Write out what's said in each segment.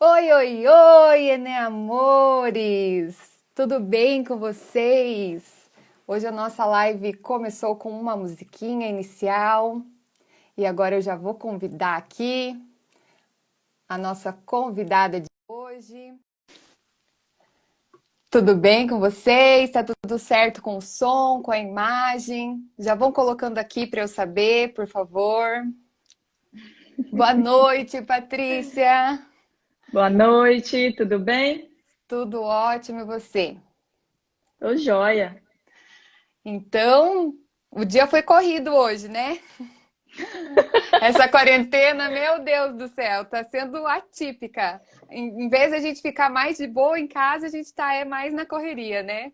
Oi, oi, oi, Eneamores! Tudo bem com vocês? Hoje a nossa live começou com uma musiquinha inicial e agora eu já vou convidar aqui a nossa convidada de hoje. Tudo bem com vocês? Tá tudo certo com o som, com a imagem? Já vão colocando aqui para eu saber, por favor. Boa noite, Patrícia! Boa noite, tudo bem? Tudo ótimo e você? Tô joia. Então, o dia foi corrido hoje, né? Essa quarentena, meu Deus do céu, tá sendo atípica. Em vez de a gente ficar mais de boa em casa, a gente tá mais na correria, né?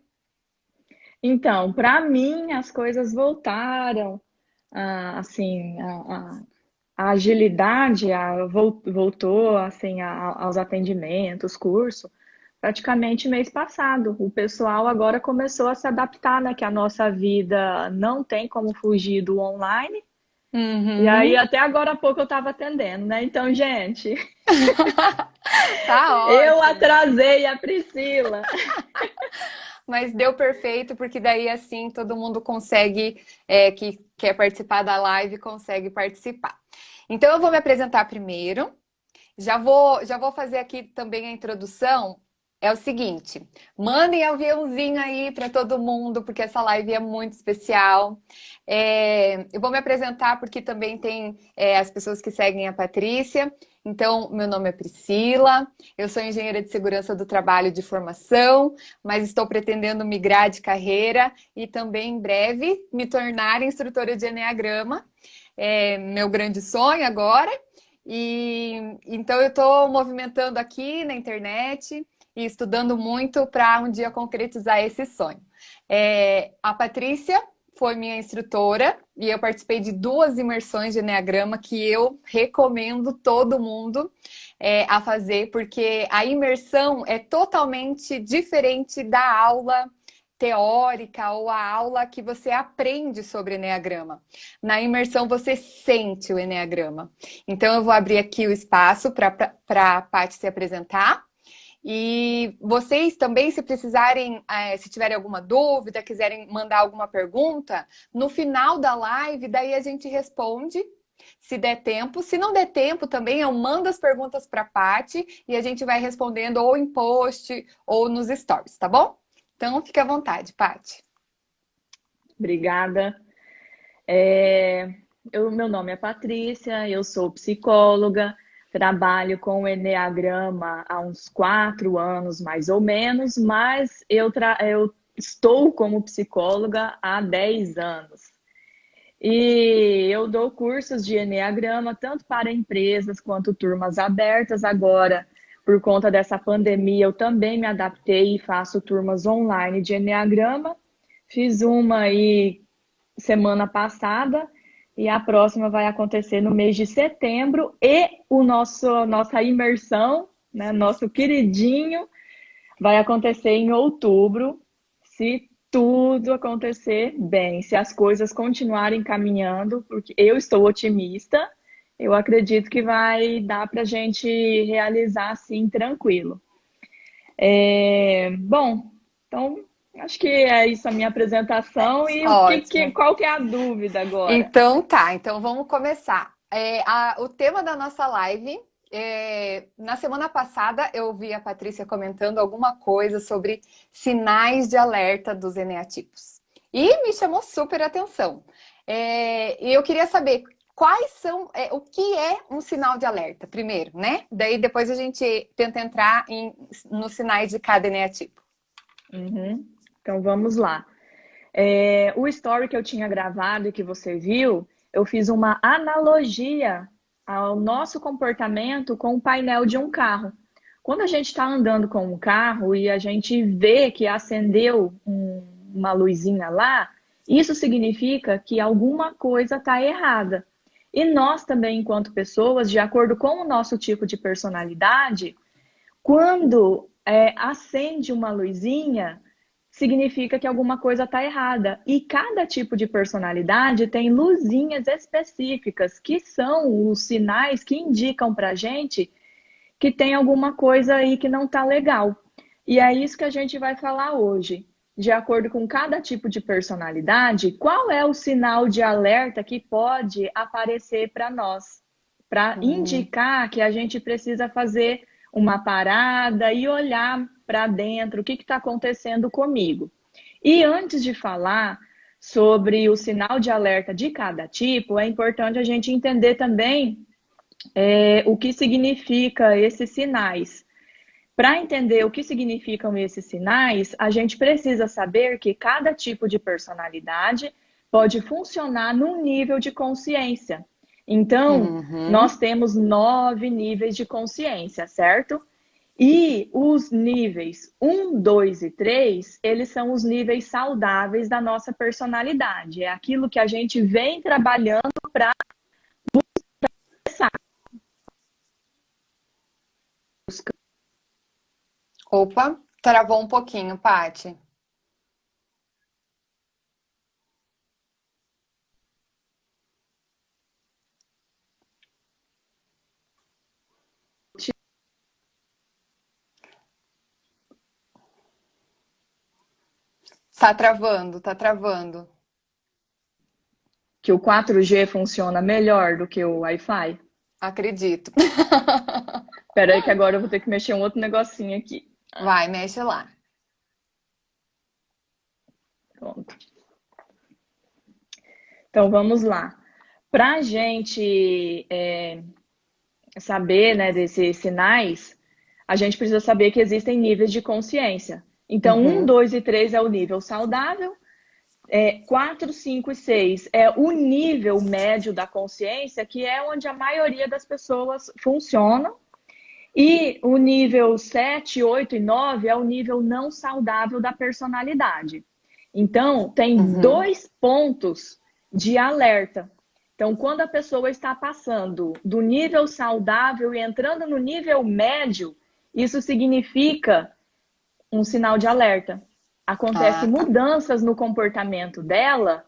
Então, para mim, as coisas voltaram, assim, a agilidade voltou, assim, aos atendimentos, curso, praticamente mês passado. O pessoal agora começou a se adaptar, né, que a nossa vida não tem como fugir do online. E aí, Uhum. até agora há pouco eu estava atendendo, né? Então, gente, Tá eu ótimo. atrasei a Priscila. Mas deu perfeito, porque daí assim todo mundo consegue, que quer participar da live, consegue participar. Então eu vou me apresentar primeiro. Já vou fazer aqui também a introdução. É o seguinte, mandem aviãozinho aí para todo mundo, porque essa live é muito especial. Eu vou me apresentar porque também tem as pessoas que seguem a Patrícia. Então, meu nome é Priscila, eu sou engenheira de segurança do trabalho de formação, mas estou pretendendo migrar de carreira e também em breve me tornar instrutora de Enneagrama. É meu grande sonho agora. E então eu estou movimentando aqui na internet e estudando muito para um dia concretizar esse sonho. A Patrícia foi minha instrutora e eu participei de duas imersões de Enneagrama que eu recomendo todo mundo a fazer, porque a imersão é totalmente diferente da aula teórica ou a aula que você aprende sobre Enneagrama. Na imersão você sente o Enneagrama. Então eu vou abrir aqui o espaço para a Paty se apresentar. E vocês também, se precisarem, se tiverem alguma dúvida, quiserem mandar alguma pergunta, no final da live, daí a gente responde, se der tempo. Se não der tempo também, eu mando as perguntas para a Paty e a gente vai respondendo ou em post ou nos stories, tá bom? Então, fique à vontade, Paty. Obrigada. Meu nome é Patrícia, eu sou psicóloga, trabalho com o Enneagrama há uns 4 anos, mais ou menos, mas eu estou como psicóloga há 10 anos. E eu dou cursos de Enneagrama tanto para empresas quanto turmas abertas. Agora, por conta dessa pandemia, eu também me adaptei e faço turmas online de Enneagrama. Fiz uma aí semana passada e a próxima vai acontecer no mês de setembro e nossa imersão, né, nosso queridinho, vai acontecer em outubro, se tudo acontecer bem, se as coisas continuarem caminhando, porque eu estou otimista, eu acredito que vai dar para a gente realizar assim tranquilo. Bom, então acho que é isso a minha apresentação e Ótimo. qual que é a dúvida agora? Então tá, então vamos começar. O tema da nossa live, na semana passada eu vi a Patrícia comentando alguma coisa sobre sinais de alerta dos eneatipos. E me chamou super atenção. E eu queria saber quais são, o que é um sinal de alerta, primeiro, né? Daí depois a gente tenta entrar nos sinais de cada eneatipo. Uhum. Então vamos lá. O story que eu tinha gravado e que você viu, eu fiz uma analogia ao nosso comportamento com o painel de um carro. Quando a gente está andando com um carro e a gente vê que acendeu uma luzinha lá, isso significa que alguma coisa está errada. E nós também, enquanto pessoas, de acordo com o nosso tipo de personalidade, quando acende uma luzinha, significa que alguma coisa está errada. E cada tipo de personalidade tem luzinhas específicas, que são os sinais que indicam para a gente que tem alguma coisa aí que não está legal. E é isso que a gente vai falar hoje. De acordo com cada tipo de personalidade, qual é o sinal de alerta que pode aparecer para nós, para indicar que a gente precisa fazer uma parada e olhar para dentro, o que está acontecendo comigo. E antes de falar sobre o sinal de alerta de cada tipo, é importante a gente entender também o que significa esses sinais. Para entender o que significam esses sinais, a gente precisa saber que cada tipo de personalidade pode funcionar num nível de consciência. Então, nós temos 9 níveis de consciência, certo? E os níveis 1, 2 e 3, eles são os níveis saudáveis da nossa personalidade. É aquilo que a gente vem trabalhando para buscar. Opa, travou um pouquinho, Paty. Tá travando, tá travando. Que o 4G funciona melhor do que o Wi-Fi? Acredito. Espera aí que agora eu vou ter que mexer um outro negocinho aqui. Vai, mexe lá. Pronto. Então vamos lá. Para a gente saber, né, desses sinais, a gente precisa saber que existem níveis de consciência. Então, 1, 2 e 3 é o nível saudável, 4, 5 e 6 é o nível médio da consciência, que é onde a maioria das pessoas funcionam. E o nível 7, 8 e 9 é o nível não saudável da personalidade. Então, tem 2 pontos de alerta. Então, quando a pessoa está passando do nível saudável e entrando no nível médio, isso significa um sinal de alerta. Acontecem mudanças no comportamento dela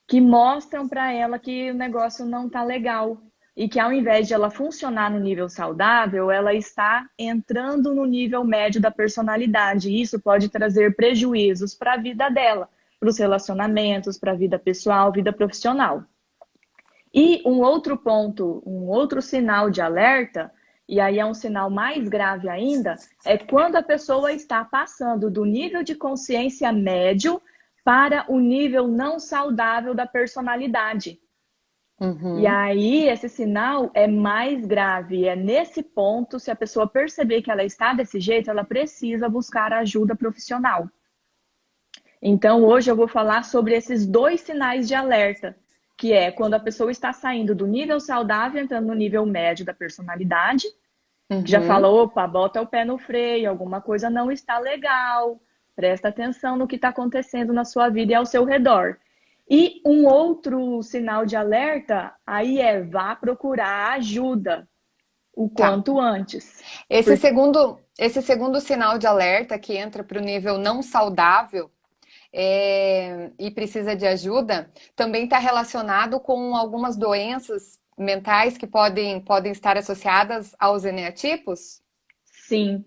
que mostram para ela que o negócio não está legal. E que ao invés de ela funcionar no nível saudável, ela está entrando no nível médio da personalidade. E isso pode trazer prejuízos para a vida dela, para os relacionamentos, para a vida pessoal, vida profissional. E um outro ponto, um outro sinal de alerta, e aí é um sinal mais grave ainda, é quando a pessoa está passando do nível de consciência médio para o nível não saudável da personalidade. E aí, esse sinal é mais grave. É nesse ponto, se a pessoa perceber que ela está desse jeito, ela precisa buscar ajuda profissional. Então, hoje eu vou falar sobre esses 2 sinais de alerta, que é quando a pessoa está saindo do nível saudável, entrando no nível médio da personalidade, que já fala, opa, bota o pé no freio, alguma coisa não está legal, presta atenção no que está acontecendo na sua vida e ao seu redor. E um outro sinal de alerta, aí vá procurar ajuda o quanto antes. Esse segundo sinal de alerta que entra para o nível não saudável e precisa de ajuda, também está relacionado com algumas doenças mentais que podem estar associadas aos eneatipos? Sim.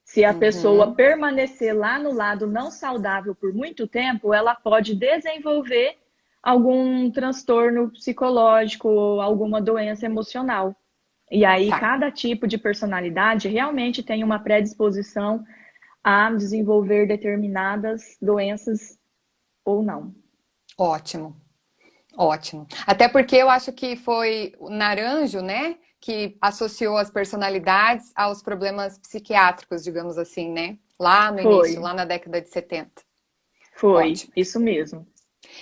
Se a pessoa permanecer lá no lado não saudável por muito tempo, ela pode desenvolver algum transtorno psicológico ou alguma doença emocional. E aí, cada tipo de personalidade realmente tem uma predisposição a desenvolver determinadas doenças ou não. Ótimo, ótimo. Até porque eu acho que foi o Naranjo, né, que associou as personalidades aos problemas psiquiátricos, digamos assim, né? Lá no início, lá na década de 70. Foi, ótimo. Isso mesmo.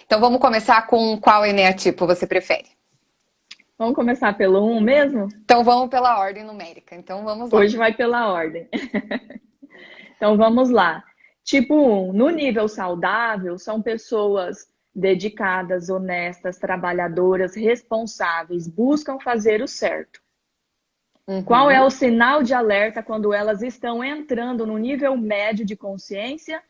Então vamos começar com qual eneatipo você prefere? Vamos começar pelo 1 mesmo? Então vamos pela ordem numérica. Então vamos lá. Hoje vai pela ordem. Então vamos lá. Tipo 1, no nível saudável, são pessoas dedicadas, honestas, trabalhadoras, responsáveis, buscam fazer o certo. Qual é o sinal de alerta quando elas estão entrando no nível médio de consciência?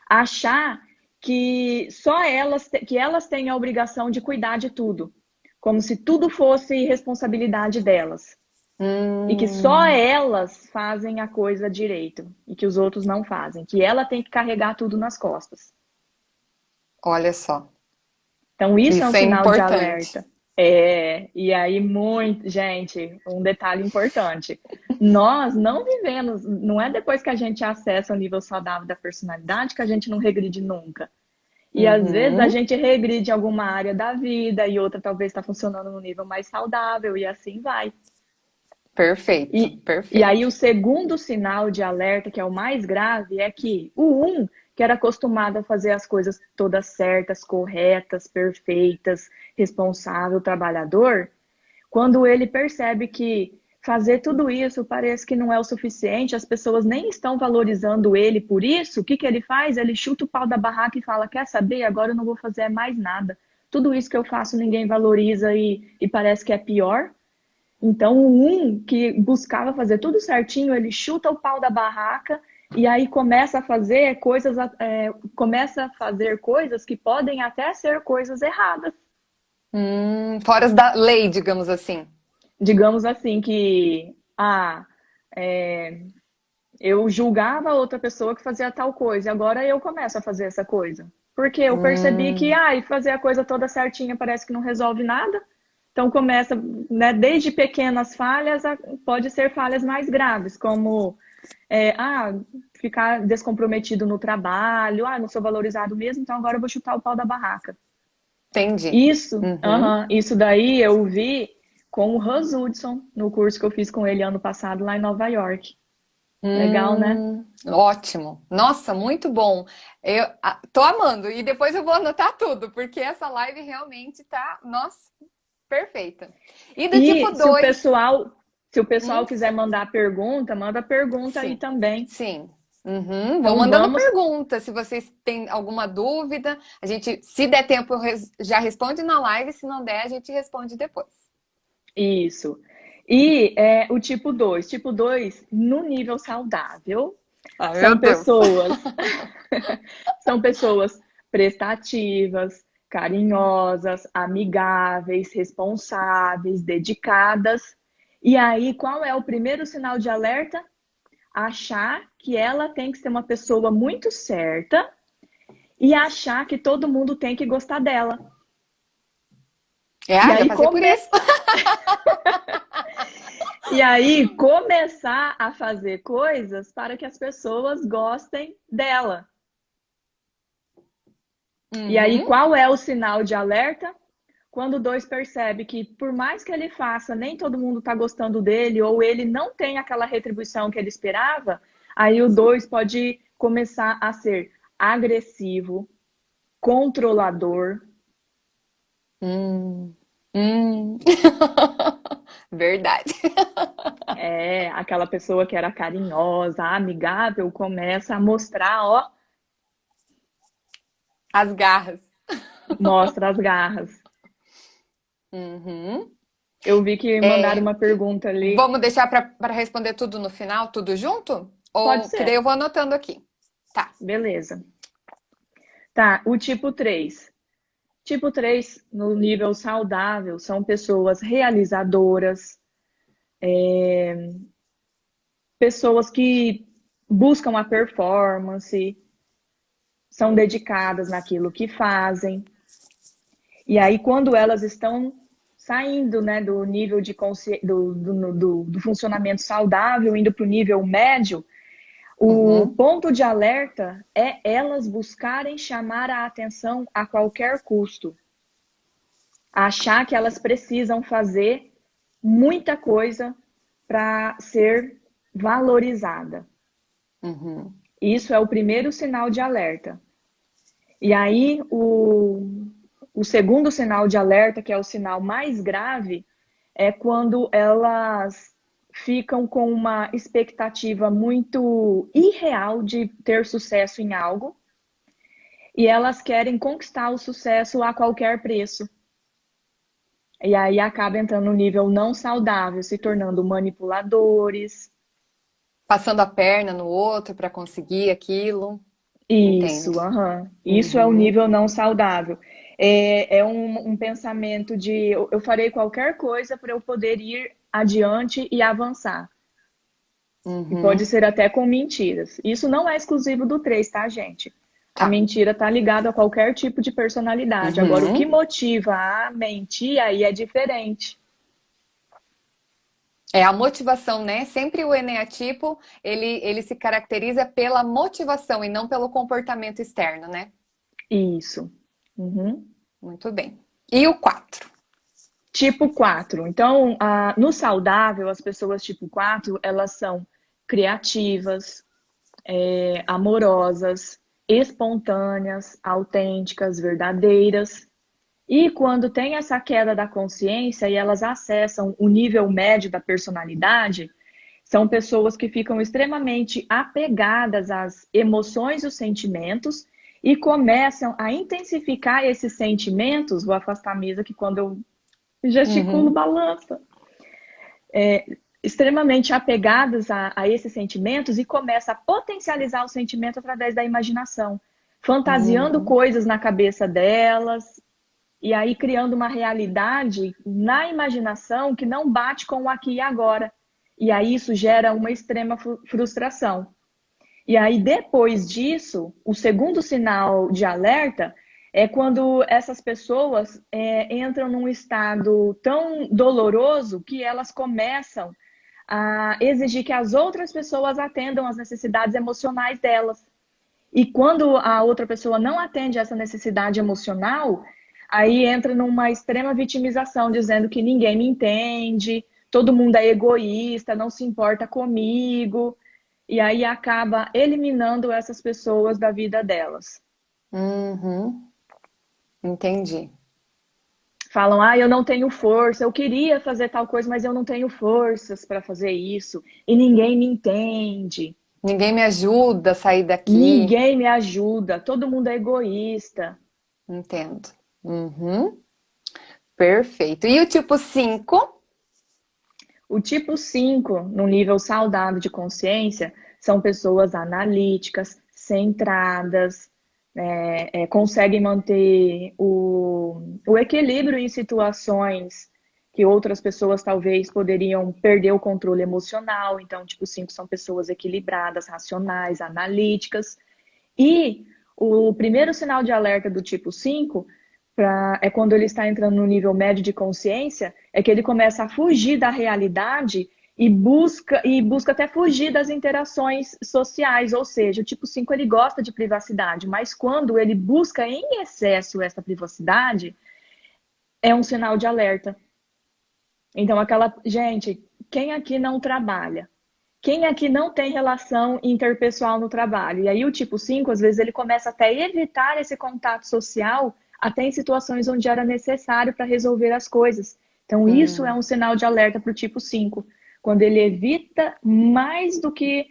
Achar que só elas têm a obrigação de cuidar de tudo, como se tudo fosse responsabilidade delas. E que só elas fazem a coisa direito e que os outros não fazem, que ela tem que carregar tudo nas costas. Olha só. Então, isso é um Isso é sinal de importante. alerta. É, e aí, muito, gente, um detalhe importante. Nós não vivemos, não é depois que a gente acessa o nível saudável da personalidade que a gente não regride nunca. E às vezes a Uhum. gente regride em alguma área da vida e outra talvez está funcionando no nível mais saudável e assim vai. Perfeito, E aí o perfeito. segundo sinal de alerta, que é o mais grave, é que o um, que era acostumado a fazer as coisas todas certas, corretas, perfeitas, responsável, trabalhador, quando ele percebe que fazer tudo isso parece que não é o suficiente, as pessoas nem estão valorizando ele por isso, o que que ele faz? Ele chuta o pau da barraca e fala: quer saber? Agora eu não vou fazer mais nada. Tudo isso que eu faço ninguém valoriza e parece que é pior. Então, o um que buscava fazer tudo certinho, ele chuta o pau da barraca e aí começa a fazer coisas, começa a fazer coisas que podem até ser coisas erradas. Fora da lei, digamos assim. Digamos assim que eu julgava outra pessoa que fazia tal coisa, e agora eu começo a fazer essa coisa. Porque eu percebi que Hum, fazer a coisa toda certinha parece que não resolve nada. Então começa, né, desde pequenas falhas, pode ser falhas mais graves, como é, ah, ficar descomprometido no trabalho, não sou valorizado mesmo, então agora eu vou chutar o pau da barraca. entendi. Isso, Uhum. isso daí eu vi com o Russ Hudson no curso que eu fiz com ele ano passado lá em Nova York. Legal, né? Ótimo. Nossa, muito bom. Eu tô amando. E depois eu vou anotar tudo, porque essa live realmente tá, nossa, perfeita. E do tipo E 2. se o pessoal quiser mandar pergunta, manda pergunta aí Sim, também. sim. Uhum. Vão Então mandando vamos. perguntas. Se vocês têm alguma dúvida, a gente, se der tempo, já responde na live. Se não der, a gente responde depois. Isso. E o tipo 2. Tipo 2 no nível saudável, Ai, meu são Deus. pessoas, são pessoas prestativas, carinhosas, amigáveis, responsáveis, dedicadas. E aí, qual é o primeiro sinal de alerta? Achar que ela tem que ser uma pessoa muito certa e achar que todo mundo tem que gostar dela. E Já aí, passei por isso. começar a fazer coisas para que as pessoas gostem dela. E aí, Uhum. qual é o sinal de alerta? Quando o dois percebe que, por mais que ele faça, nem todo mundo está gostando dele, ou ele não tem aquela retribuição que ele esperava, aí o dois pode começar a ser agressivo, controlador. Hum. Hum. Verdade. Aquela pessoa que era carinhosa, amigável, começa a mostrar, ó, As garras. mostra as garras. Uhum. Eu vi que mandaram É, uma pergunta ali. vamos deixar para responder tudo no final, tudo junto? Pode Ou que daí ser, eu vou anotando aqui. Tá. beleza. Tá, o tipo 3. Tipo 3 no nível saudável, são pessoas realizadoras, pessoas que buscam a performance, são dedicadas naquilo que fazem. E aí, quando elas estão saindo, né, do nível de do funcionamento saudável, indo para o nível médio, o Uhum. ponto de alerta é elas buscarem chamar a atenção a qualquer custo. Achar que elas precisam fazer muita coisa para ser valorizada. Uhum. Isso é o primeiro sinal de alerta. E aí, o segundo sinal de alerta, que é o sinal mais grave, é quando elas ficam com uma expectativa muito irreal de ter sucesso em algo e elas querem conquistar o sucesso a qualquer preço. E aí acaba entrando no nível não saudável, se tornando manipuladores. Passando a perna no outro para conseguir aquilo. Entendo. Isso, aham. Isso é o Uhum. nível não saudável. É um pensamento de eu farei qualquer coisa para eu poder ir adiante e avançar. E Uhum. pode ser até com mentiras. Isso não é exclusivo do 3, tá, gente? A Tá. mentira está ligada a qualquer tipo de personalidade. Agora, o que Uhum. motiva a mentir aí é diferente. É a motivação, né? Sempre o eneatipo, ele se caracteriza pela motivação e não pelo comportamento externo, né? Isso. Uhum. Muito bem. E o 4? Tipo 4. Então, no saudável, as pessoas tipo 4, elas são criativas, amorosas, espontâneas, autênticas, verdadeiras. E quando tem essa queda da consciência e elas acessam o nível médio da personalidade, são pessoas que ficam extremamente apegadas às emoções e os sentimentos e começam a intensificar esses sentimentos. Vou afastar a mesa que quando eu gesticulo, Uhum. balança. Extremamente apegadas a esses sentimentos e começa a potencializar o sentimento através da imaginação, fantasiando Uhum. coisas na cabeça delas e aí criando uma realidade na imaginação que não bate com o aqui e agora. E aí isso gera uma extrema frustração. E aí depois disso, o segundo sinal de alerta é quando essas pessoas entram num estado tão doloroso que elas começam a exigir que as outras pessoas atendam às necessidades emocionais delas. E quando a outra pessoa não atende essa necessidade emocional, aí entra numa extrema vitimização, dizendo que ninguém me entende, todo mundo é egoísta, não se importa comigo. E aí acaba eliminando essas pessoas da vida delas. Uhum. Entendi. Falam, eu não tenho força, eu queria fazer tal coisa, mas eu não tenho forças para fazer isso, e ninguém me entende. Ninguém me ajuda a sair daqui. Ninguém me ajuda, todo mundo é egoísta. Entendo. Uhum. Perfeito. E o tipo 5? O tipo 5, no nível saudável de consciência, são pessoas analíticas, centradas, conseguem manter o equilíbrio em situações que outras pessoas talvez poderiam perder o controle emocional. Então, tipo 5 são pessoas equilibradas, racionais, analíticas. E o primeiro sinal de alerta do tipo 5 é quando ele está entrando no nível médio de consciência, é que ele começa a fugir da realidade e busca até fugir das interações sociais, ou seja, o tipo 5 ele gosta de privacidade, mas quando ele busca em excesso essa privacidade, é um sinal de alerta. Então, gente, quem aqui não trabalha? Quem aqui não tem relação interpessoal no trabalho? E aí o tipo 5 às vezes, ele começa até a evitar esse contato social, até em situações onde era necessário para resolver as coisas. Então, isso é Hum. um sinal de alerta para o tipo 5 quando ele evita mais do que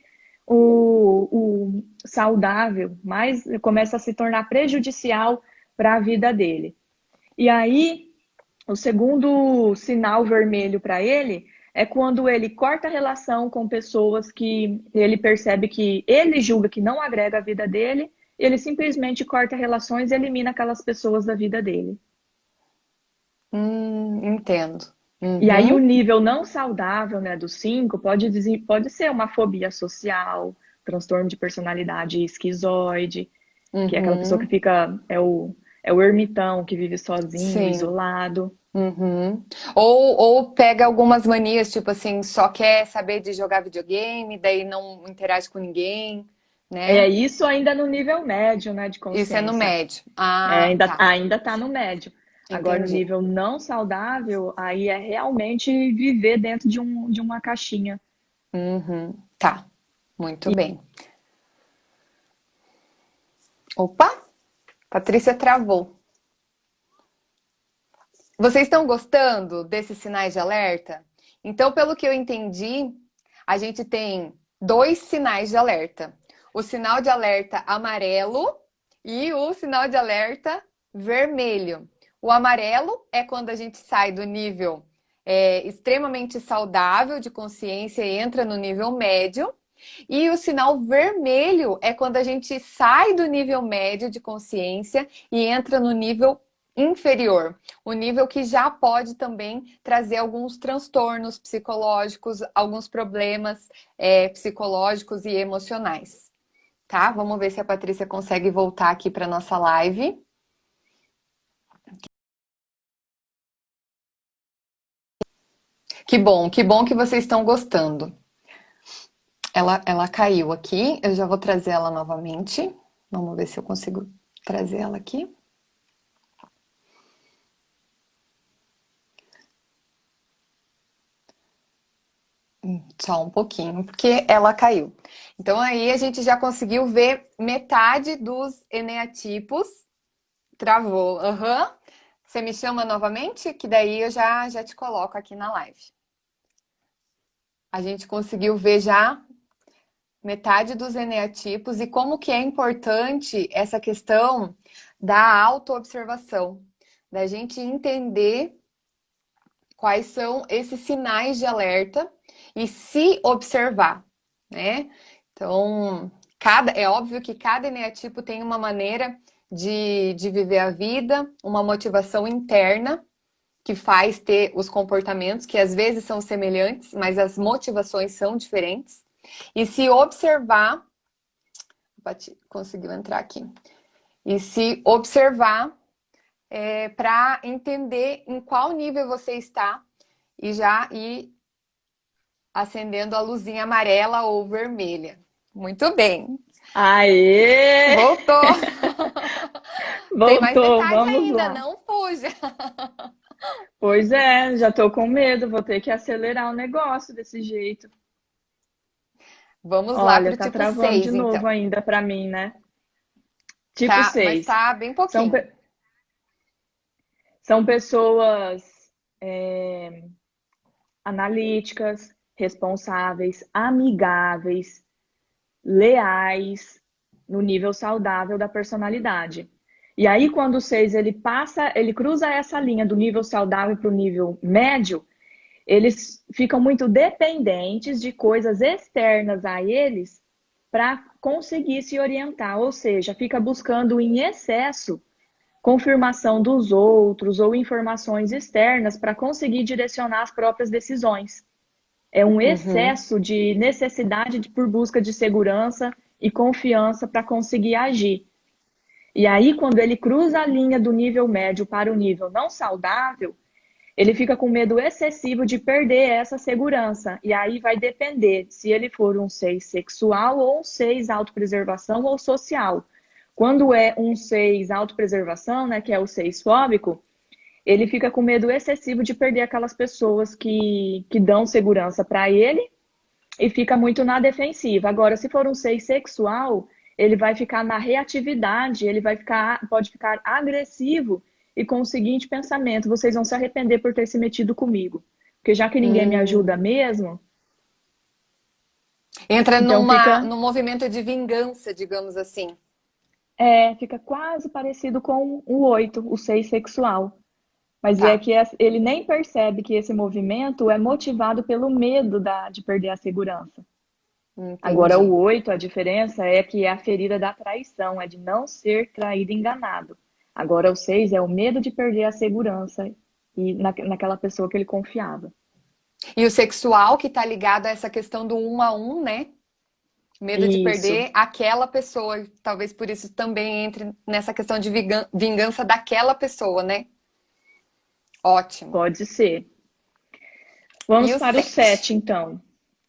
o saudável, mais começa a se tornar prejudicial para a vida dele. E aí, o segundo sinal vermelho para ele é quando ele corta a relação com pessoas que ele percebe que ele julga que não agrega a vida dele, ele simplesmente corta relações e elimina aquelas pessoas da vida dele. Entendo. E aí o Uhum. nível não saudável, né, do 5 pode ser uma fobia social, transtorno de personalidade esquizoide, que é aquela pessoa que Uhum. fica, é o ermitão que vive sozinho, Sim. isolado. Uhum. Ou pega algumas manias, tipo assim, só quer saber de jogar videogame, daí não interage com ninguém, É né? isso ainda no nível médio, né, de Isso é no consciência. médio. É, Ah, ainda tá. ainda está no médio. Agora, no Entendi. nível não saudável, aí é realmente viver dentro de uma caixinha. Uhum. Tá. Muito bem. Opa, Patrícia travou. Vocês estão gostando desses sinais de alerta? Então, pelo que eu entendi, a gente tem dois sinais de alerta: o sinal de alerta amarelo e o sinal de alerta vermelho. O amarelo é quando a gente sai do nível extremamente saudável de consciência e entra no nível médio. E o sinal vermelho é quando a gente sai do nível médio de consciência e entra no nível inferior, o nível que já pode também trazer alguns transtornos psicológicos, alguns problemas psicológicos e emocionais, tá? Vamos ver se a Patrícia consegue voltar aqui para nossa live. Que bom que vocês estão gostando. Ela caiu aqui, eu já vou trazer ela novamente. Vamos ver se eu consigo trazer ela aqui. Só um pouquinho, porque ela caiu. Então aí a gente já conseguiu ver metade dos eneatipos. Travou, aham. Você me chama novamente? Que daí eu já te coloco aqui na live. A gente conseguiu ver já metade dos eneatipos e como que é importante essa questão da autoobservação, da gente entender quais são esses sinais de alerta e se observar, né? Então, é óbvio que cada eneatipo tem uma maneira de viver a vida, uma motivação interna que faz ter os comportamentos que às vezes são semelhantes, mas as motivações são diferentes. E se observar, conseguiu entrar aqui, e se observar para entender em qual nível você está e já ir acendendo a luzinha amarela ou vermelha. Muito bem. Aê! Voltou! Tem mais Voltou, metade vamos ainda, lá. não fuja! Pois é, já tô com medo, vou ter que acelerar o negócio desse jeito. Vamos lá para Olha, o tá tipo travando de 6, novo então. ainda pra mim, né? Tipo Tá, mas 6. tá bem São, pouquinho. são pessoas é, analíticas, responsáveis, amigáveis, leais, no nível saudável da personalidade. E aí, quando o 6 ele cruza essa linha do nível saudável para o nível médio, eles ficam muito dependentes de coisas externas a eles para conseguir se orientar, ou seja, fica buscando em excesso confirmação dos outros ou informações externas para conseguir direcionar as próprias decisões. É um Uhum. excesso de necessidade por busca de segurança e confiança para conseguir agir. E aí, quando ele cruza a linha do nível médio para o nível não saudável, ele fica com medo excessivo de perder essa segurança. E aí vai depender se ele for um 6 sexual ou um 6 autopreservação ou social. Quando é um 6 autopreservação, né, que é o 6 fóbico, ele fica com medo excessivo de perder aquelas pessoas que dão segurança para ele e fica muito na defensiva. Agora, se for um 6 sexual, ele vai ficar na reatividade, pode ficar agressivo e com o seguinte pensamento: vocês vão se arrepender por ter se metido comigo. Porque já que ninguém me ajuda Hum. mesmo, Entra então num movimento de vingança, digamos assim. fica quase parecido com o 8, o 6 sexual. Mas é Tá, que ele nem percebe que esse movimento é motivado pelo medo de perder a segurança. Agora, o entendi. 8, a diferença é que é a ferida da traição, é de não ser traído e enganado. Agora, o 6 é o medo de perder a segurança e naquela pessoa que ele confiava. E o sexual que tá ligado a essa questão do um a um, né? Medo de Isso, perder aquela pessoa. Talvez por isso também entre nessa questão de vingança daquela pessoa, né? Ótimo. pode ser. E Vamos o para o 7? 7, então.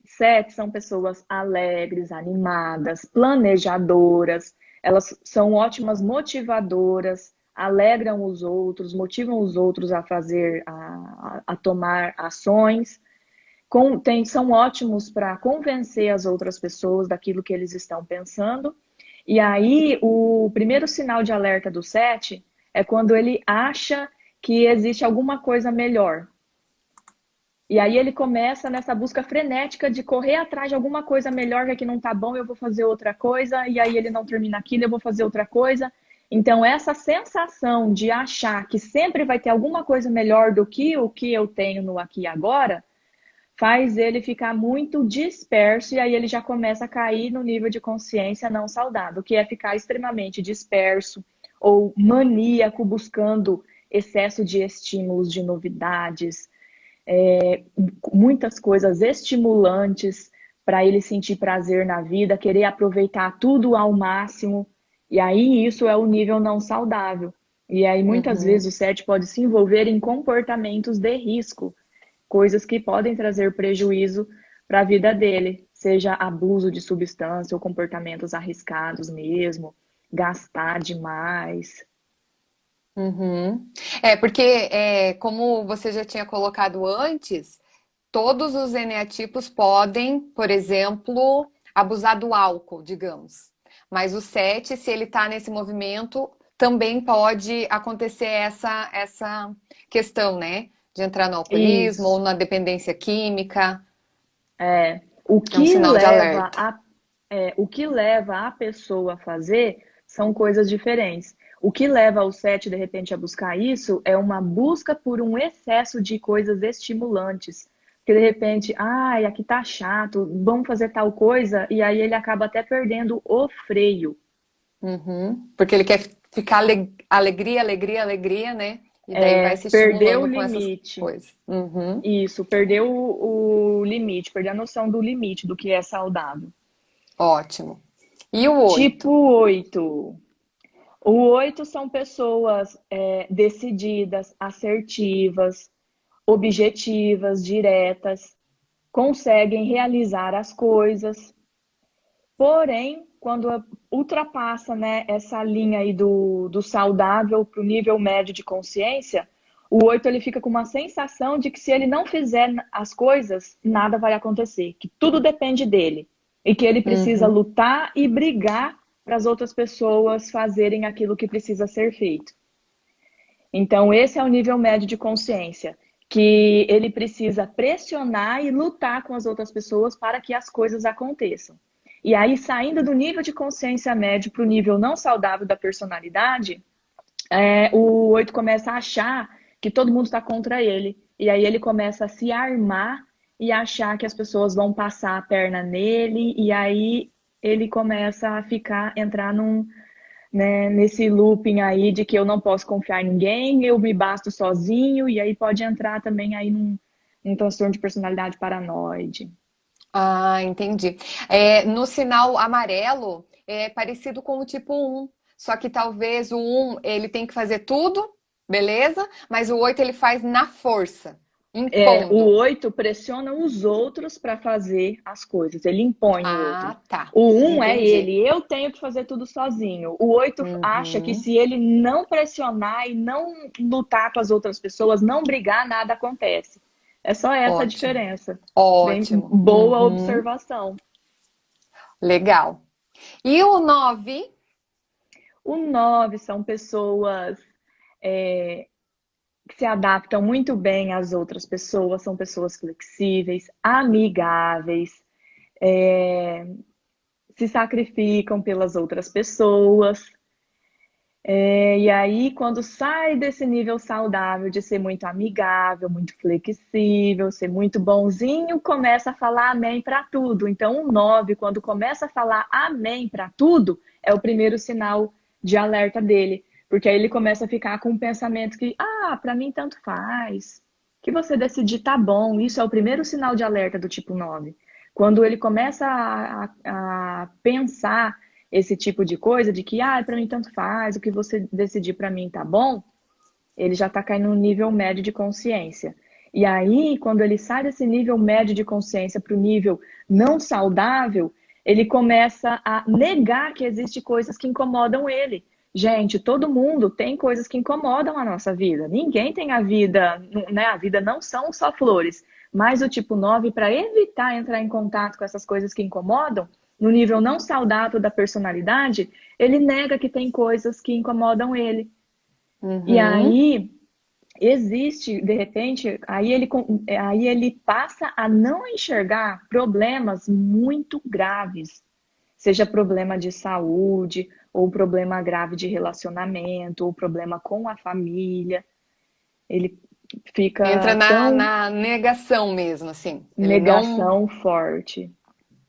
7 são pessoas alegres, animadas, planejadoras, elas são ótimas motivadoras, alegram os outros, motivam os outros a fazer, a tomar ações, são ótimos para convencer as outras pessoas daquilo que eles estão pensando. E aí, o primeiro sinal de alerta do 7 é quando ele acha que existe alguma coisa melhor. E aí ele começa nessa busca frenética de correr atrás de alguma coisa melhor, que aqui não tá bom, eu vou fazer outra coisa, e aí ele não termina aquilo, eu vou fazer outra coisa. Então, essa sensação de achar que sempre vai ter alguma coisa melhor do que o que eu tenho no aqui e agora, faz ele ficar muito disperso, e aí ele já começa a cair no nível de consciência não saudável, que é ficar extremamente disperso ou maníaco, buscando excesso de estímulos, de novidades, muitas coisas estimulantes para ele sentir prazer na vida, querer aproveitar tudo ao máximo. E aí isso é o nível não saudável. E aí muitas vezes o 7 pode se envolver em comportamentos de risco, coisas que podem trazer prejuízo para a vida dele, seja abuso de substância ou comportamentos arriscados mesmo, gastar demais. Uhum. Porque, como você já tinha colocado antes, todos os eneatipos podem, por exemplo, abusar do álcool, digamos. Mas o 7, se ele está nesse movimento, também pode acontecer essa questão, né? De entrar no alcoolismo ou Isso. na dependência química. O É um que sinal de leva alerta. o que leva a pessoa a fazer são coisas diferentes. O que leva o 7, de repente, a buscar isso é uma busca por um excesso de coisas estimulantes. Que de repente, ai, aqui tá chato, vamos fazer tal coisa, e aí ele acaba até perdendo o freio. Uhum. Porque ele quer ficar alegria, alegria, alegria, né? E daí vai se Perder o estimulando com essas limite. coisas. Uhum. Isso, perder o limite, perder a noção do limite, do que é saudável. Ótimo. E o Tipo 8? 8. O 8 são pessoas decididas, assertivas, objetivas, diretas, conseguem realizar as coisas. Porém, quando ultrapassa, né, essa linha aí do saudável para o nível médio de consciência, o 8 ele fica com uma sensação de que se ele não fizer as coisas, nada vai acontecer, que tudo depende dele e que ele precisa Uhum. lutar e brigar para as outras pessoas fazerem aquilo que precisa ser feito. Então, esse é o nível médio de consciência, que ele precisa pressionar e lutar com as outras pessoas para que as coisas aconteçam. E aí, saindo do nível de consciência médio para o nível não saudável da personalidade, o 8 começa a achar que todo mundo está contra ele. E aí ele começa a se armar e achar que as pessoas vão passar a perna nele, e aí ele começa a entrar né, nesse looping aí de que eu não posso confiar em ninguém, eu me basto sozinho, e aí pode entrar também aí num transtorno de personalidade paranoide. Ah, entendi. No sinal amarelo é parecido com o tipo 1, só que talvez o 1 ele tem que fazer tudo, beleza? Mas o 8 ele faz na força, O impondo. 8 pressiona os outros para fazer as coisas, ele impõe o outro. Ah, tá. O um é Entendi. ele, eu tenho que fazer tudo sozinho. O 8 acha que Uhum. se ele não pressionar e não lutar com as outras pessoas, não brigar, nada acontece. É só essa a Ótimo. diferença. Bem Ótimo. boa Uhum. observação. Legal. E o 9? O 9 são pessoas é, que se adaptam muito bem às outras pessoas, são pessoas flexíveis, amigáveis, é, se sacrificam pelas outras pessoas. E aí, quando sai desse nível saudável de ser muito amigável, muito flexível, ser muito bonzinho, começa a falar amém para tudo. Então, o 9, quando começa a falar amém para tudo, é o primeiro sinal de alerta dele. Porque aí ele começa a ficar com um pensamento que, para mim tanto faz. O que você decidir tá bom. Isso é o primeiro sinal de alerta do tipo 9. Quando ele começa a pensar esse tipo de coisa, de que, para mim tanto faz, o que você decidir para mim tá bom, ele já tá caindo no nível médio de consciência. E aí, quando ele sai desse nível médio de consciência para o nível não saudável, ele começa a negar que existem coisas que incomodam ele. Gente, todo mundo tem coisas que incomodam a nossa vida. Ninguém tem a vida, né? A vida não são só flores. Mas o tipo 9, para evitar entrar em contato com essas coisas que incomodam, no nível não saudável da personalidade, ele nega que tem coisas que incomodam ele. E Uhum. aí existe, de repente, aí ele passa a não enxergar problemas muito graves, seja problema de saúde, ou problema grave de relacionamento, ou problema com a família. Ele Entra fica na, tão na negação mesmo, assim. Ele não. negação forte.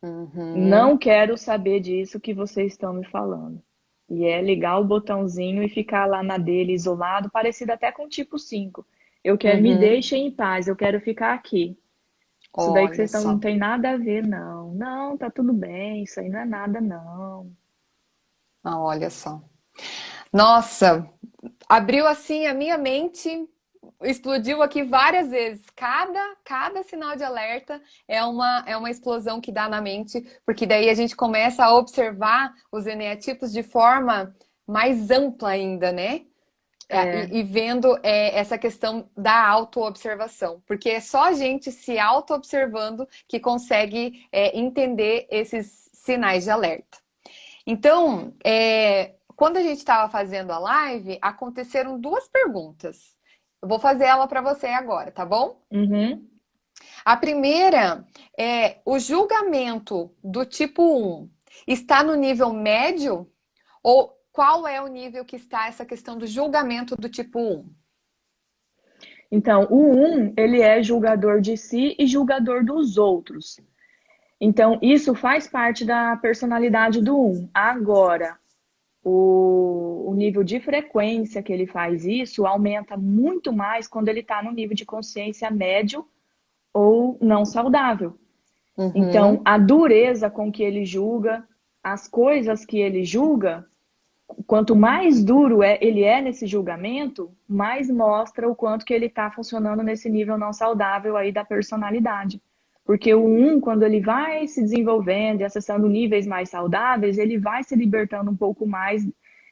Uhum. Não quero saber disso que vocês estão me falando. E é ligar o botãozinho e ficar lá na dele, isolado, parecido até com o tipo 5. Eu quero, me Uhum. deixem em paz, eu quero ficar aqui. Isso daí que Olha vocês estão, não só. tem nada a ver, não. Não, tá tudo bem, isso aí não é nada, não. Ah, olha só. Nossa, abriu assim a minha mente, explodiu aqui várias vezes. Cada sinal de alerta é uma explosão que dá na mente, porque daí a gente começa a observar os eneatipos de forma mais ampla ainda, né? É, E vendo essa questão da autoobservação, porque é só a gente se auto-observando que consegue entender esses sinais de alerta. Então, quando a gente estava fazendo a live, aconteceram duas perguntas. Eu vou fazer ela para você agora, tá bom? uhum. A primeira é: o julgamento do tipo um está no nível médio? Ou qual é o nível que está essa questão do julgamento do tipo um? Então, o um, ele é julgador de si e julgador dos outros. Então, isso faz parte da personalidade do um. Agora, o nível de frequência que ele faz isso aumenta muito mais quando ele está no nível de consciência médio ou não saudável. Então, Uhum, a dureza com que ele julga, as coisas que ele julga, quanto mais duro ele é nesse julgamento, mais mostra o quanto que ele está funcionando nesse nível não saudável aí da personalidade. Porque o um, quando ele vai se desenvolvendo e acessando níveis mais saudáveis, ele vai se libertando um pouco mais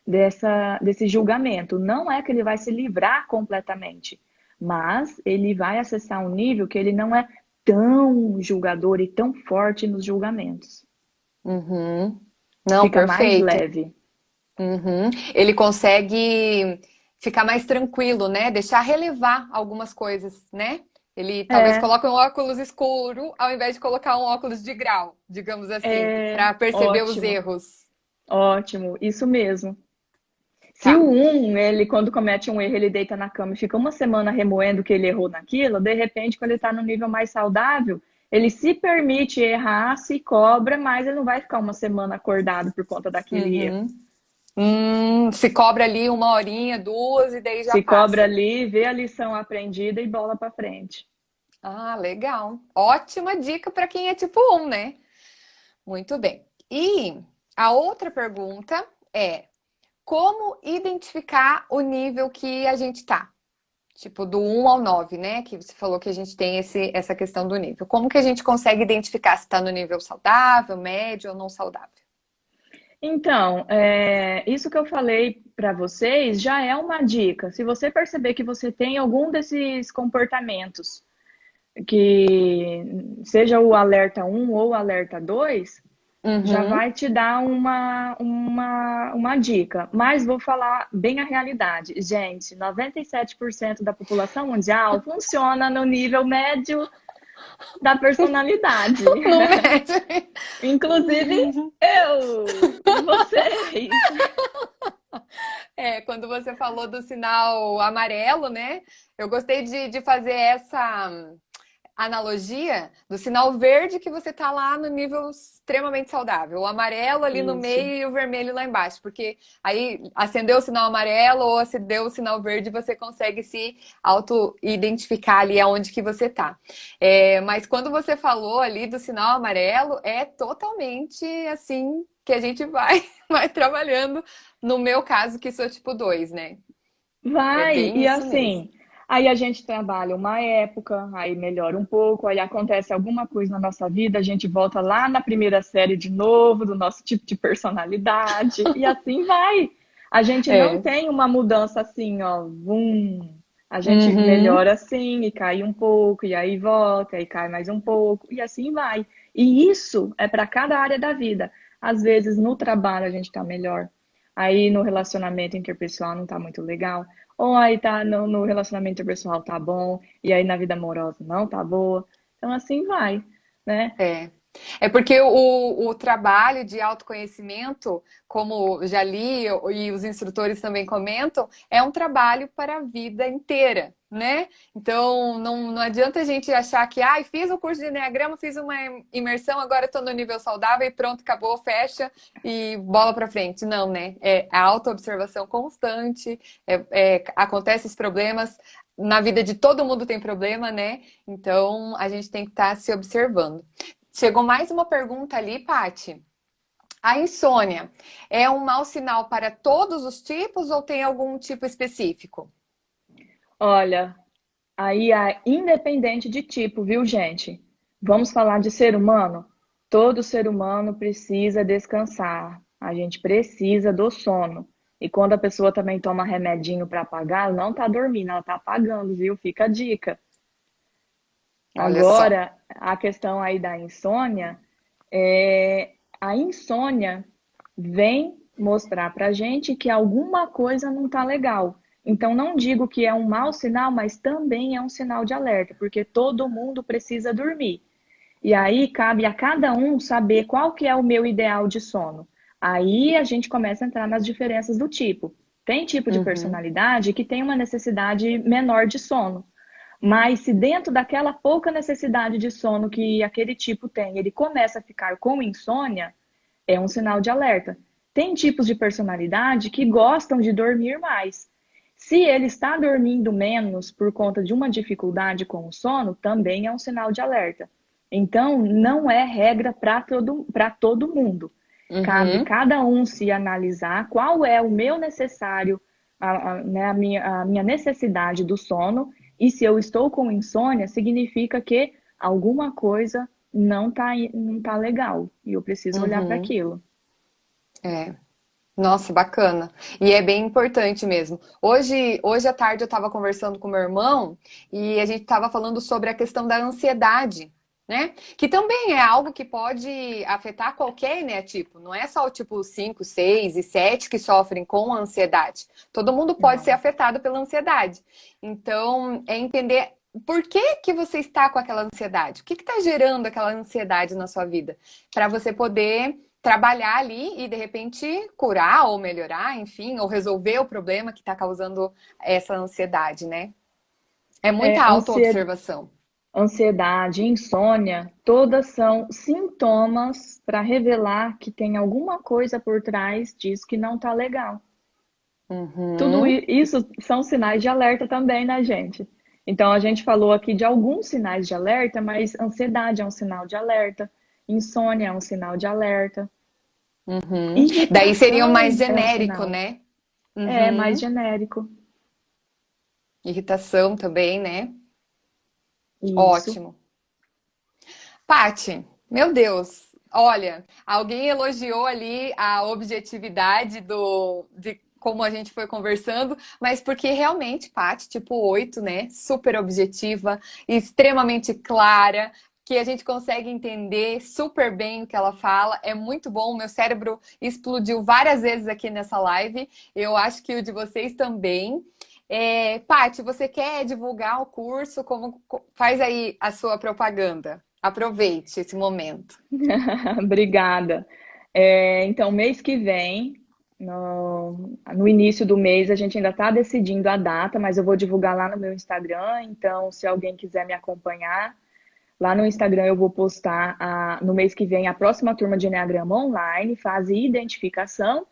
desse julgamento. Não é que ele vai se livrar completamente, mas ele vai acessar um nível que ele não é tão julgador e tão forte nos julgamentos. uhum. Não, Fica mais perfeito. leve. Uhum. Ele consegue ficar mais tranquilo, né? Deixar relevar algumas coisas, né? Ele talvez É, coloque um óculos escuro ao invés de colocar um óculos de grau, digamos assim, é, para perceber os ótimo, erros. ótimo, isso mesmo. Se o Tá. um, ele quando comete um erro, ele deita na cama e fica uma semana remoendo que ele errou naquilo, de repente, quando ele está no nível mais saudável, ele se permite errar, se cobra, mas ele não vai ficar uma semana acordado por conta daquele erro. Uhum. Se cobra ali uma horinha, duas e daí já Se cobra passa. ali, vê a lição aprendida e bola para frente. Ah, legal. Ótima dica para quem é tipo um, né? Muito bem. E a outra pergunta é: como identificar o nível que a gente tá? Tipo, do 1 ao 9, né? Que você falou que a gente tem essa questão do nível. Como que a gente consegue identificar se está no nível saudável, médio ou não saudável? Então, isso que eu falei para vocês já é uma dica. Se você perceber que você tem algum desses comportamentos, que seja o alerta um ou o alerta 2, já Uhum. vai te dar uma dica. Mas vou falar bem a realidade. Gente, 97% da população mundial funciona no nível médio da personalidade. No médio. Inclusive eu e vocês. Quando você falou do sinal amarelo, né? Eu gostei de fazer essa analogia do sinal verde que você tá lá no nível extremamente saudável. O amarelo ali no Isso. meio e o vermelho lá embaixo. Porque aí acendeu o sinal amarelo ou acendeu o sinal verde, você consegue se auto-identificar ali aonde que você tá. Mas quando você falou ali do sinal amarelo, é totalmente assim que a gente vai, vai trabalhando. No meu caso, que sou tipo 2, né? É Vai, bem e isso mesmo. assim, aí a gente trabalha uma época, aí melhora um pouco, aí acontece alguma coisa na nossa vida, a gente volta lá na primeira série de novo, do nosso tipo de personalidade, e assim vai. A gente não É. tem uma mudança assim, ó, vum. A gente Uhum. melhora assim e cai um pouco, e aí volta, e cai mais um pouco, e assim vai. E isso é para cada área da vida. Às vezes no trabalho a gente está melhor, aí no relacionamento interpessoal não está muito legal. Ou aí tá no relacionamento interpessoal tá bom, e aí na vida amorosa não tá boa. Então assim vai, né? É. É porque o trabalho de autoconhecimento, como já li e os instrutores também comentam, é um trabalho para a vida inteira, né? Então, não adianta a gente achar que, fiz o curso de Enneagrama, fiz uma imersão, agora estou no nível saudável e pronto, acabou, fecha e bola para frente. Não, né? É a autoobservação constante, acontecem os problemas, na vida de todo mundo tem problema, né? Então, a gente tem que estar se observando. Chegou mais uma pergunta ali, Paty. A insônia é um mau sinal para todos os tipos ou tem algum tipo específico? Olha, aí é independente de tipo, viu, gente? Vamos falar de ser humano? Todo ser humano precisa descansar. A gente precisa do sono. E quando a pessoa também toma remedinho para apagar, ela não tá dormindo, ela tá apagando, viu? Fica a dica. Olha só. Agora, a questão aí da insônia, é, a insônia vem mostrar pra gente que alguma coisa não tá legal. Então, não digo que é um mau sinal, mas também é um sinal de alerta, porque todo mundo precisa dormir. E aí cabe a cada um saber qual que é o meu ideal de sono. Aí a gente começa a entrar nas diferenças do tipo. Tem tipo de Uhum, personalidade que tem uma necessidade menor de sono. Mas se dentro daquela pouca necessidade de sono que aquele tipo tem, ele começa a ficar com insônia, é um sinal de alerta. Tem tipos de personalidade que gostam de dormir mais. Se ele está dormindo menos por conta de uma dificuldade com o sono, também é um sinal de alerta. Então, não é regra para todo mundo. Cabe uhum. cada um se analisar qual é o meu necessário, né, a minha necessidade do sono, e se eu estou com insônia, significa que alguma coisa não tá legal e eu preciso olhar para Uhum. aquilo. É. Nossa, bacana. E é bem importante mesmo. Hoje à tarde eu estava conversando com meu irmão e a gente estava falando sobre a questão da ansiedade, né? Que também é algo que pode afetar qualquer eneatipo. Não é só o tipo 5, 6 e 7 que sofrem com a ansiedade. Todo mundo pode ser Não. afetado pela ansiedade. Então, é entender por que que você está com aquela ansiedade. O que está gerando aquela ansiedade na sua vida? Para você poder trabalhar ali e de repente curar ou melhorar, enfim, ou resolver o problema que está causando essa ansiedade, né? É muita É, autoobservação. ansiedade, insônia, todas são sintomas para revelar que tem alguma coisa por trás disso que não está legal. Uhum, Isso são sinais de alerta também, né, gente? Então, a gente falou aqui de alguns sinais de alerta, mas ansiedade é um sinal de alerta, insônia é um sinal de alerta, uhum. Daí seria o mais irritação é um genérico, sinal, né? é mais Uhum. genérico. Irritação também, né? Isso. Ótimo. Pati, meu Deus, olha, alguém elogiou ali a objetividade de como a gente foi conversando, mas porque realmente, Pati, tipo 8, né? Super objetiva, extremamente clara, que a gente consegue entender super bem o que ela fala. É muito bom. Meu cérebro explodiu várias vezes aqui nessa live. Eu acho que o de vocês também. Paty, você quer divulgar o curso? Faz aí a sua propaganda. Aproveite esse momento. Obrigada. Então, mês que vem, no início do mês, a gente ainda está decidindo a data, mas eu vou divulgar lá no meu Instagram. Então, se alguém quiser me acompanhar, lá no Instagram eu vou postar no mês que vem a próxima turma de Enneagrama online, fase identificação.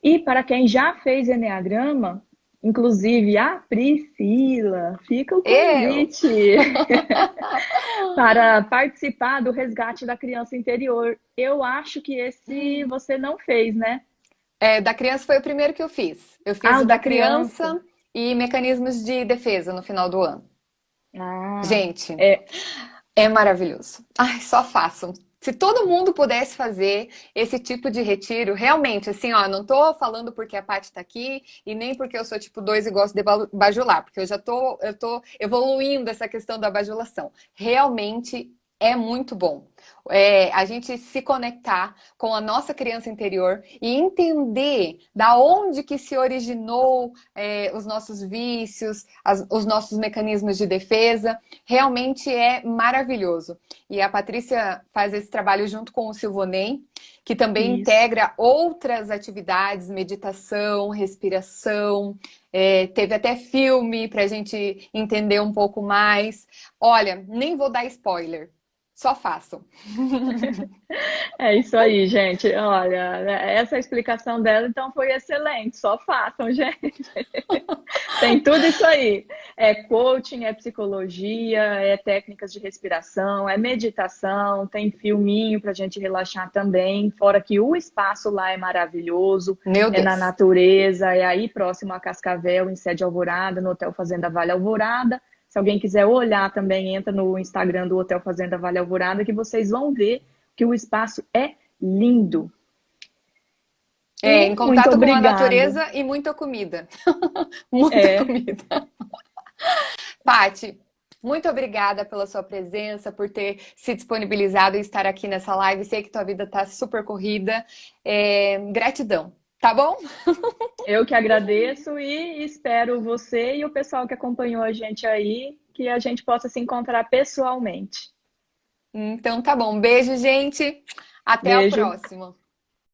E para quem já fez Enneagrama, inclusive a Priscila, fica o Eu? convite para participar do resgate da criança interior. Eu acho que esse você não fez, né? Da criança foi o primeiro que eu fiz. Eu fiz Ah, o o da da criança. criança e mecanismos de defesa no final do ano. Ah, Gente, é, é maravilhoso. Ai, só façam. Se todo mundo pudesse fazer esse tipo de retiro, realmente, assim, ó, não tô falando porque a Paty tá aqui e nem porque eu sou tipo 2 e gosto de bajular, porque eu tô evoluindo essa questão da bajulação. Realmente é muito bom. A gente se conectar com a nossa criança interior e entender da onde que se originou os nossos vícios, os nossos mecanismos de defesa, realmente é maravilhoso. E a Patrícia faz esse trabalho junto com o Silvonei, que também Isso. integra outras atividades, meditação, respiração, teve até filme para a gente entender um pouco mais. Olha, nem vou dar spoiler, só façam. É isso aí, gente. Olha, essa explicação dela então foi excelente. Só façam, gente. Tem tudo isso aí. É coaching, é psicologia, é técnicas de respiração, é meditação, tem filminho para a gente relaxar também. Fora que o espaço lá é maravilhoso, Meu é na Deus. natureza, é aí próximo a Cascavel, em Sede Alvorada, no Hotel Fazenda Vale Alvorada. Se alguém quiser olhar também, entra no Instagram do Hotel Fazenda Vale Alvorada, que vocês vão ver que o espaço é lindo. Em E muito contato com a obrigada. natureza e muita comida. Muita É, comida. Pati, muito obrigada pela sua presença, por ter se disponibilizado e estar aqui nessa live. Sei que tua vida está super corrida. Gratidão, tá bom? eu que agradeço e espero você e o pessoal que acompanhou a gente aí, que a gente possa se encontrar pessoalmente. Então tá bom. Beijo, gente. Até o Beijo. próximo.